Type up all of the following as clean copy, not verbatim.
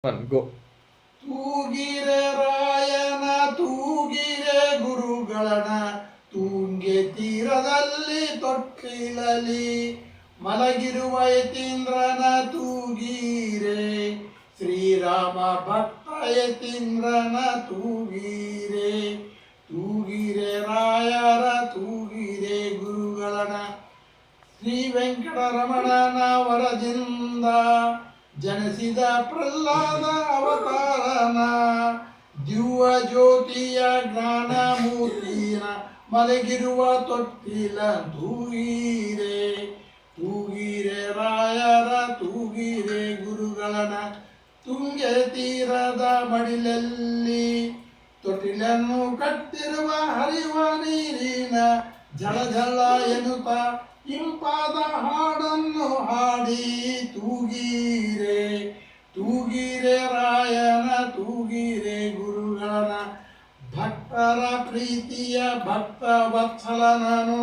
ಗೋ. ತೂಗಿರೆ ರಾಯನ ತೂಗಿರೆ ಗುರುಗಳನ ತೂಂಗೆ ತೀರದಲ್ಲಿ ತೊಟ್ಟಿಲಲಿ ಮಲಗಿರುವ ಯತೀಂದ್ರನ ತೂಗೀರೆ ಶ್ರೀರಾಮ ಭಕ್ತ ಯತೀಂದ್ರನ ತೂಗೀರೆ ತೂಗಿರೆ ರಾಯರ ತೂಗಿರೆ ಗುರುಗಳನ ಶ್ರೀ ವೆಂಕಟರಮಣನ ವರದಿಂದ ಜನಿಸಿದ ಪ್ರಹ್ಲಾದ ಅವತಾರನ ದಿವ್ಯ ಜ್ಯೋತಿಯ ಜ್ಞಾನ ಮೂರ್ತಿನ ಮಲಗಿರುವ ತೊಟ್ಟಿಲ ತೂಗೀರೆ ತೂಗೀರೆ ರಾಯರ ತೂಗೀರೆ ಗುರುಗಳನ ತುಂಗೆ ತೀರದ ಮಡಿಲಲ್ಲಿ ತೊಟ್ಟಿಲನ್ನು ಕಟ್ಟಿರುವ ಹರಿವ ನೀರಿನ ಜಳ ಜಳ ಎನ್ನುತ್ತ ಇಂಪಾದ ಹಾಡನ್ನು ಹಾಡಿ ತೂಗೀರೆ ತೂಗೀರೆ ರಾಯನ ತೂಗೀರೆ ಗುರುಗಳನ ಭಕ್ತರ ಪ್ರೀತಿಯ ಭಕ್ತ ವತ್ಸಲನನು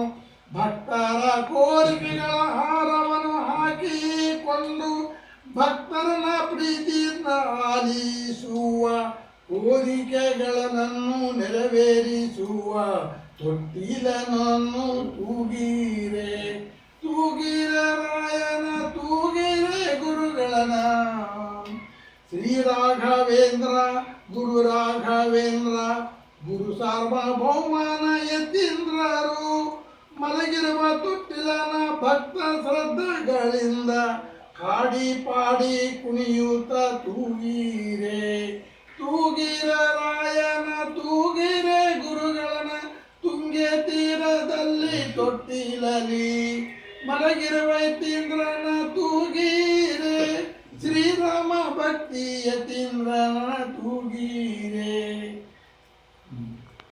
ಭಕ್ತರ ಕೋರಿಕೆಗಳ ಹಾರವನ್ನು ಹಾಕಿಕೊಂಡು ಭಕ್ತರನ ಪ್ರೀತಿಯಿಂದ ಆಲಿಸುವ ಕೋರಿಕೆಗಳನ್ನು ನೆರವೇರಿಸುವ ತೊಟ್ಟಿಲನನ್ನು ತೂಗೀರೆ ತೂಗೀರೆ ರಾಯನ ತೂಗೀರೆ ಗುರುಗಳನ ಶ್ರೀ ರಾಘವೇಂದ್ರ ಗುರು ರಾಘವೇಂದ್ರ ಗುರು ಸಾರ್ವಭೌಮನ ಯತೀಂದ್ರರು ಮಲಗಿರುವ ತೊಟ್ಟಿಲನ ಭಕ್ತ ಶ್ರದ್ಧೆಗಳಿಂದ ಹಾಡಿ ಪಾಡಿ ಕುಣಿಯುತ್ತ ತೂಗೀರೆ ತೂಗೀರೆ ರಾಯನ ತೂಗೀರೆ ಗುರುಗಳನ ತುಂಗೆ ತೀರದಲ್ಲಿ ತೊಟ್ಟಿಲಲಿ ಮಲಗಿರುವ ಯತೀಂದ್ರನ ತೂಗೀರೆ ಶ್ರೀರಾಮ ಭಕ್ತಿ ಯತೀಂದ್ರನ ತೂಗೀರೆ.